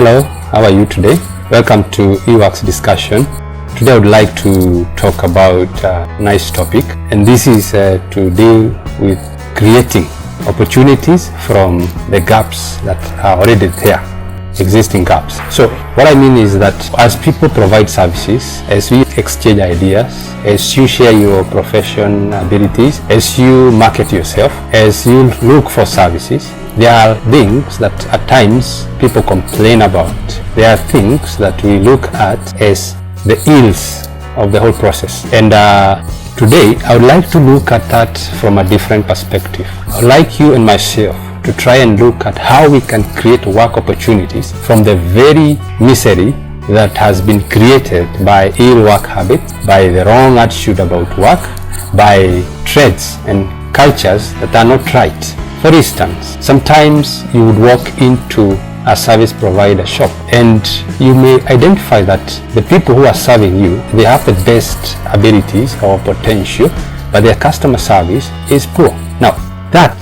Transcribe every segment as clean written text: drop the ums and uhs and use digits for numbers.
Hello, how are you today? Welcome to eWak's discussion. Today I would like to talk about a nice topic, and this is to deal with creating opportunities from the gaps that are already there, existing gaps. So what I mean is that as people provide services, as we exchange ideas, as you share your profession abilities, as you market yourself, as you look for services, there are things that at times people complain about. There are things that we look at as the ills of the whole process. And today I would like to look at that from a different perspective. I would like you and myself to try and look at how we can create work opportunities from the very misery that has been created by ill work habits, by the wrong attitude about work, by trends and cultures that are not right. For instance, sometimes you would walk into a service provider shop and you may identify that the people who are serving you, they have the best abilities or potential, but their customer service is poor. Now, that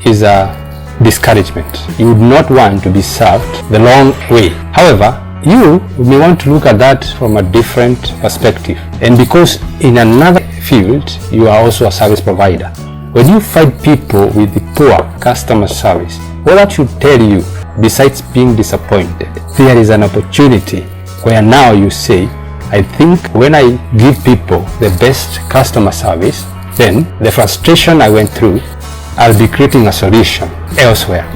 is a discouragement. You would not want to be served the long way. However, you may want to look at that from a different perspective. And because in another field, you are also a service provider. When you find people with the poor customer service, what that should tell you, besides being disappointed, there is an opportunity where now you say, I think when I give people the best customer service, then the frustration I went through, I'll be creating a solution elsewhere.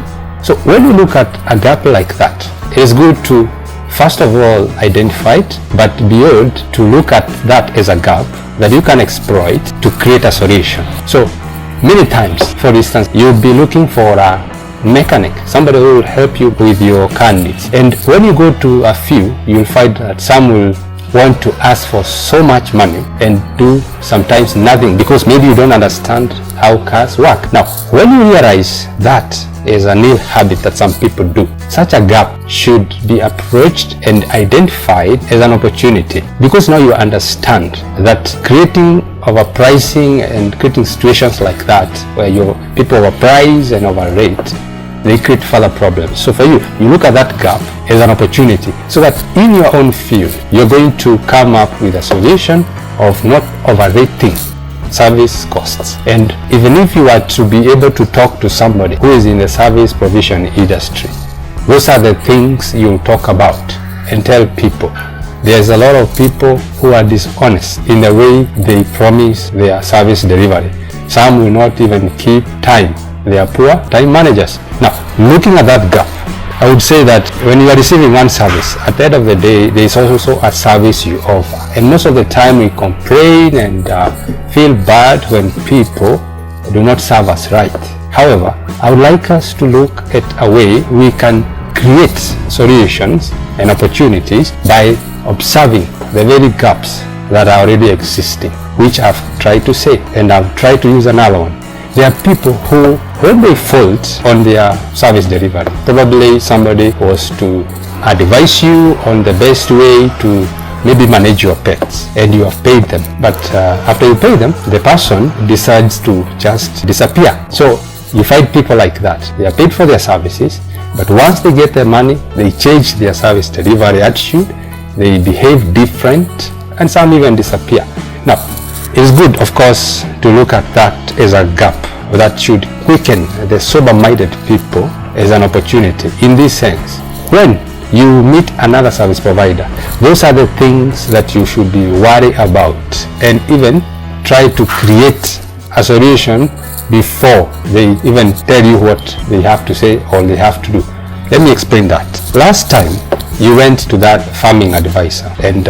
So when you look at a gap like that, it is good to first of all identify it, but beyond to look at that as a gap that you can exploit to create a solution. So many times, for instance, you'll be looking for a mechanic, somebody who will help you with your car needs. And when you go to a few, you'll find that some will want to ask for so much money and do sometimes nothing because maybe you don't understand how cars work. Now, when you realize that is an ill habit that some people do, such a gap should be approached and identified as an opportunity, because now you understand that creating overpricing and creating situations like that where your people overprice and overrate, they create further problems. So for you, you look at that gap as an opportunity so that in your own field, you're going to come up with a solution of not overrating service costs. And even if you are to be able to talk to somebody who is in the service provision industry, those are the things you'll talk about and tell people. There's a lot of people who are dishonest in the way they promise their service delivery. Some will not even keep time. They are poor time managers. Now, looking at that gap, I would say that when you are receiving one service, at the end of the day, there is also a service you offer. And most of the time we complain and feel bad when people do not serve us right. However, I would like us to look at a way we can create solutions and opportunities by observing the very gaps that are already existing, which I've tried to say, and I've tried to use another one. There are people who, when they fault on their service delivery, probably somebody was to advise you on the best way to maybe manage your pets, and you have paid them. But after you pay them, the person decides to just disappear. So you find people like that. They are paid for their services, but once they get their money, they change their service delivery attitude, they behave different, and some even disappear. Now, it's good, of course, to look at that as a gap that should quicken the sober-minded people as an opportunity. In this sense, when you meet another service provider, those are the things that you should be worried about and even try to create a solution before they even tell you what they have to say or they have to do. Let me explain that. Last time, you went to that farming advisor and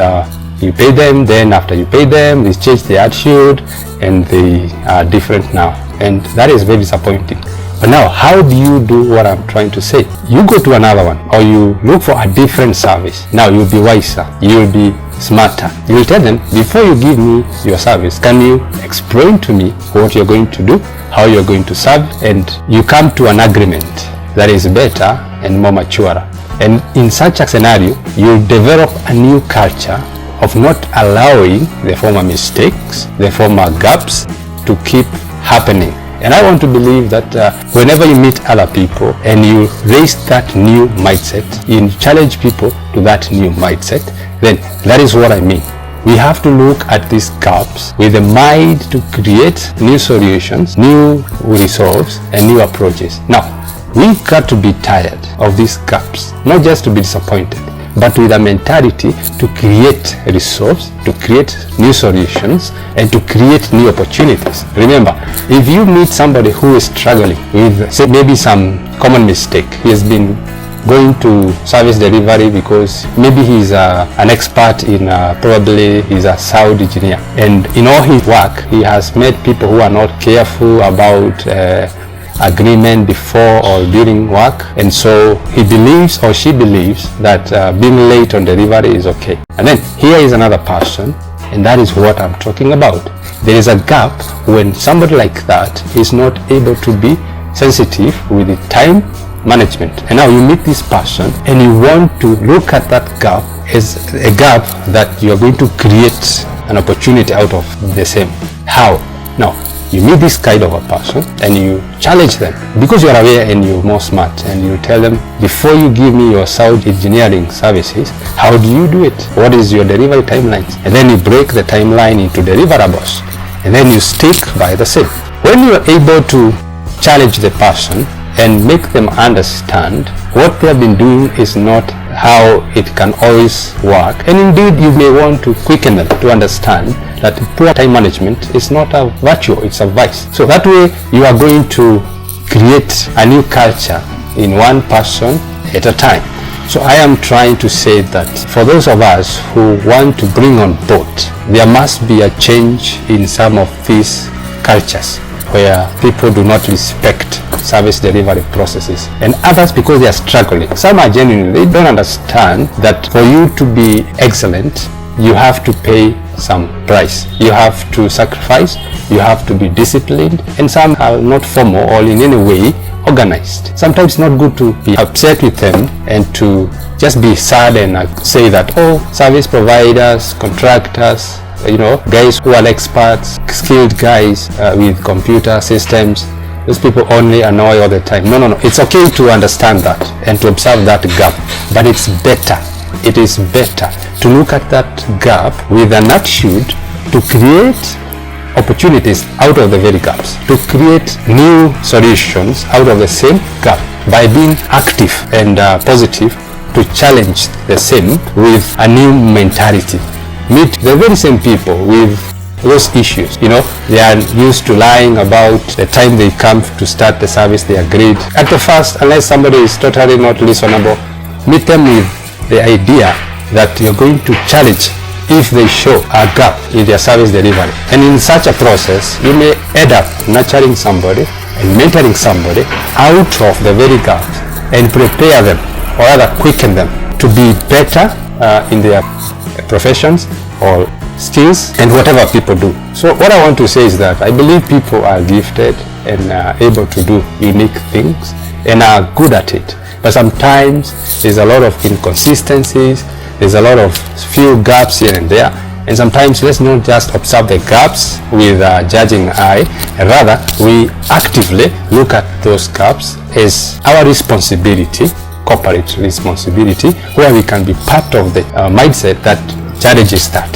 you pay them, then after you pay them, they change their attitude and they are different now. And that is very disappointing. But now, how do you do what I'm trying to say? You go to another one or you look for a different service. Now you'll be wiser, you'll be smarter. You will tell them, before you give me your service, can you explain to me what you're going to do, how you're going to serve, and you come to an agreement that is better and more mature. And in such a scenario, you'll develop a new culture of not allowing the former mistakes, the former gaps to keep happening. And I want to believe that whenever you meet other people and you raise that new mindset, you challenge people to that new mindset, then that is what I mean. We have to look at these gaps with a mind to create new solutions, new resolves, and new approaches. Now, we've got to be tired of these gaps, not just to be disappointed, but with a mentality to create resolves, to create new solutions, and to create new opportunities. Remember, if you meet somebody who is struggling with, say, maybe some common mistake, he has been going to service delivery because maybe he's an expert in probably he's a sound engineer, and in all his work he has met people who are not careful about agreement before or during work, and so he believes or she believes that being late on delivery is okay. And then here is another person, and that is what I'm talking about. There is a gap when somebody like that is not able to be sensitive with the time management. And now you meet this person and you want to look at that gap as a gap that you are going to create an opportunity out of the same. How? Now, you meet this kind of a person and you challenge them because you are aware and you're more smart, and you tell them, before you give me your sound engineering services, how do you do it? What is your delivery timelines? And then you break the timeline into deliverables, and then you stick by the same. When you are able to challenge the person and make them understand what they have been doing is not how it can always work, and indeed you may want to quicken them to understand that poor time management is not a virtue, it's a vice. So that way you are going to create a new culture in one person at a time. So I am trying to say that for those of us who want to bring on board, there must be a change in some of these cultures where people do not respect service delivery processes, and others because they are struggling. Some are genuine, they don't understand that for you to be excellent, you have to pay some price. You have to sacrifice, you have to be disciplined, and some are not formal or in any way organized. Sometimes it's not good to be upset with them and to just be sad and say that, oh, service providers, contractors, guys who are experts, skilled guys with computer systems, those people only annoy all the time. No. It's okay to understand that and to observe that gap, but it is better to look at that gap with an attitude to create opportunities out of the very gaps, to create new solutions out of the same gap by being active and positive to challenge the same with a new mentality. Meet the very same people with those issues. They are used to lying about the time they come to start the service they agreed. At the first, unless somebody is totally not listenable, meet them with the idea that you're going to challenge if they show a gap in their service delivery. And in such a process, you may end up nurturing somebody and mentoring somebody out of the very gap and prepare them, or rather quicken them, to be better in their professions or skills and whatever people do. So what I want to say is that I believe people are gifted and are able to do unique things and are good at it. But sometimes there's a lot of inconsistencies, there's a lot of few gaps here and there, and sometimes let's not just observe the gaps with a judging eye, and rather we actively look at those gaps as our responsibility, corporate responsibility, where we can be part of the mindset that challenges that.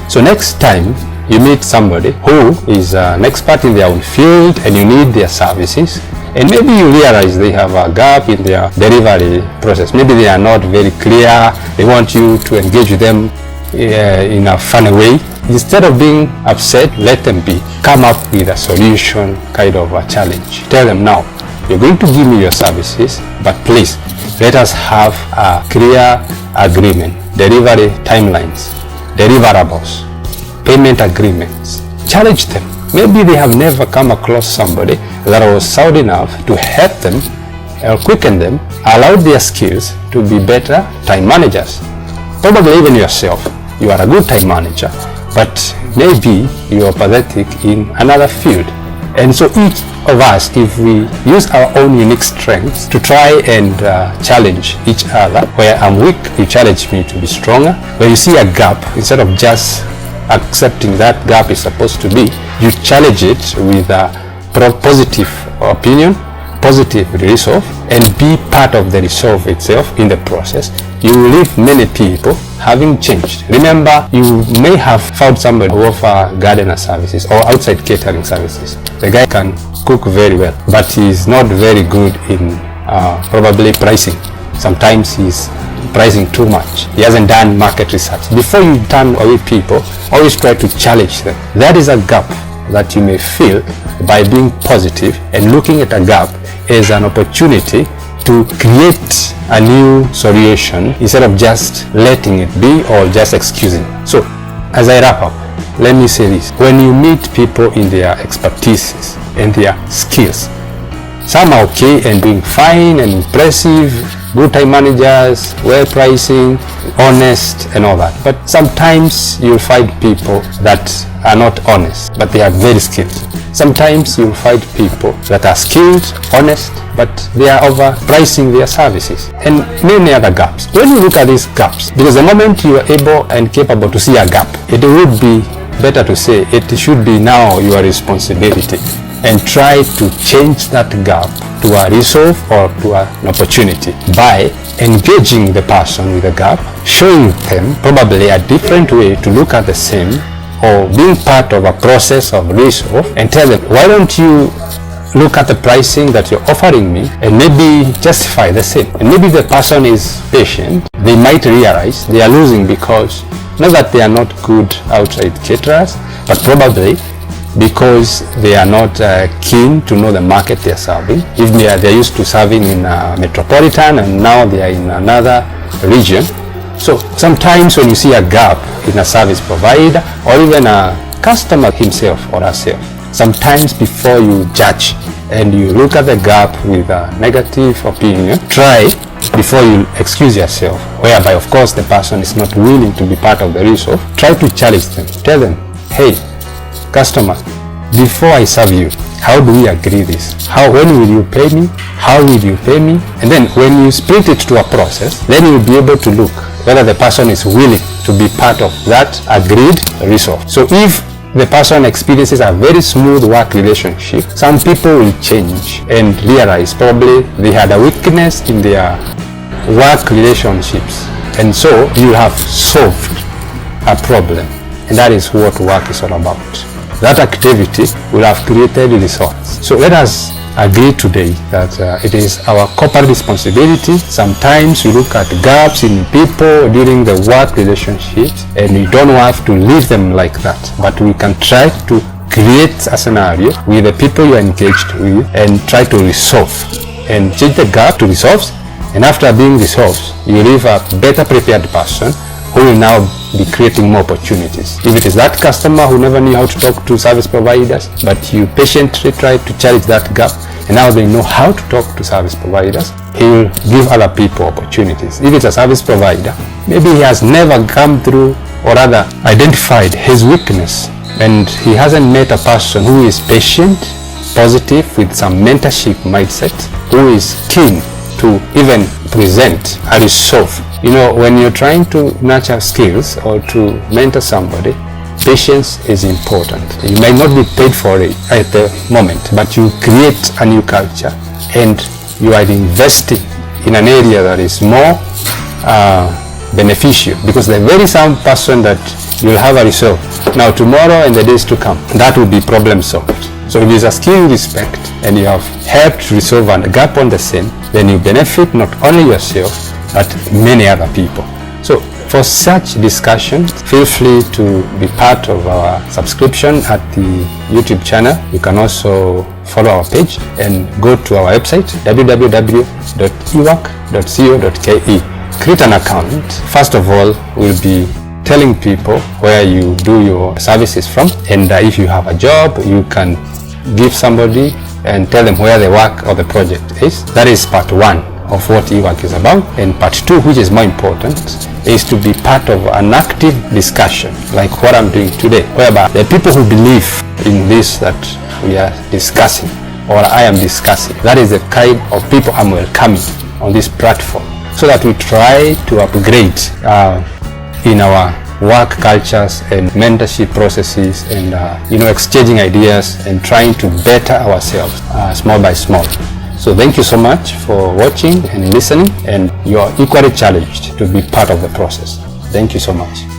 So next time you meet somebody who is an expert in their own field and you need their services, and maybe you realize they have a gap in their delivery process, maybe they are not very clear, they want you to engage with them in a funny way. Instead of being upset, let them be. Come up with a solution, kind of a challenge. Tell them, now, you're going to give me your services, but please, let us have a clear agreement, delivery timelines, deliverables, payment agreements. Challenge them. Maybe they have never come across somebody that was sound enough to help them or quicken them, allow their skills to be better time managers. Probably even yourself, you are a good time manager, but maybe you are pathetic in another field. And so each of us, if we use our own unique strengths to try and challenge each other, where I'm weak, you challenge me to be stronger. Where you see a gap, instead of just accepting that gap is supposed to be, you challenge it with positive opinion, positive resolve, and be part of the resolve itself in the process, you will leave many people having changed. Remember, you may have found somebody who offers gardener services or outside catering services. The guy can cook very well, but he's not very good in probably pricing. Sometimes he's pricing too much. He hasn't done market research. Before you turn away people, always try to challenge them. That is a gap that you may fill by being positive and looking at a gap as an opportunity to create a new solution instead of just letting it be or just excusing. So, as I wrap up, let me say this. When you meet people in their expertise and their skills, some are okay and doing fine and impressive, good time managers, well pricing, honest and all that. But sometimes you'll find people that are not honest, but they are very skilled. Sometimes you'll find people that are skilled, honest, but they are overpricing their services, and many other gaps. When you look at these gaps, because the moment you are able and capable to see a gap, it would be better to say it should be now your responsibility, and try to change that gap to a resolve or to an opportunity by engaging the person with the gap, showing them probably a different way to look at the same, or being part of a process of resolve, and tell them, why don't you look at the pricing that you're offering me and maybe justify the same. And maybe the person is patient, they might realize they are losing because not that they are not good outside caterers, but probably because they are not keen to know the market they are serving. If they are used to serving in a metropolitan and now they are in another region. So sometimes when you see a gap in a service provider or even a customer himself or herself, sometimes before you judge and you look at the gap with a negative opinion, try before you excuse yourself, whereby of course the person is not willing to be part of the resolve, try to challenge them. Tell them, hey, customer, before I serve you, how do we agree this? When will you pay me? How will you pay me? And then when you split it to a process, then you'll be able to look whether the person is willing to be part of that agreed resolve. So if the person experiences a very smooth work relationship, some people will change and realize probably they had a weakness in their work relationships. And so you have solved a problem. And that is what work is all about. That activity will have created results. So let us agree today that it is our corporate responsibility. Sometimes we look at gaps in people during the work relationships and we don't have to leave them like that. But we can try to create a scenario with the people you are engaged with and try to resolve and change the gap to resolve. And after being resolved, you leave a better prepared person who will now be creating more opportunities. If it is that customer who never knew how to talk to service providers, but you patiently try to challenge that gap, and now they know how to talk to service providers, he will give other people opportunities. If it's a service provider, maybe he has never come through or rather identified his weakness, and he hasn't met a person who is patient, positive, with some mentorship mindset, who is keen to even present a resolve. You know, when you're trying to nurture skills or to mentor somebody, patience is important. You might not be paid for it at the moment, but you create a new culture and you are investing in an area that is more beneficial, because the very same person that you'll have a resolve now, tomorrow and the days to come, that will be problem solved. So if there's a skill respect and you have helped resolve a gap on the same, then you benefit not only yourself but many other people. So for such discussions, feel free to be part of our subscription at the YouTube channel. You can also follow our page and go to our website www.ewak.co.ke. Create an account. First of all, we'll be telling people where you do your services from, and if you have a job, you can give somebody and tell them where the work or the project is. That is part one of what eWak is about. And part two, which is more important, is to be part of an active discussion like what I'm doing today, whereby the people who believe in this that we are discussing or I am discussing, that is the kind of people I'm welcoming on this platform, so that we try to upgrade in our work cultures and mentorship processes, and exchanging ideas and trying to better ourselves small by small. So thank you so much for watching and listening, and you are equally challenged to be part of the process. Thank you so much.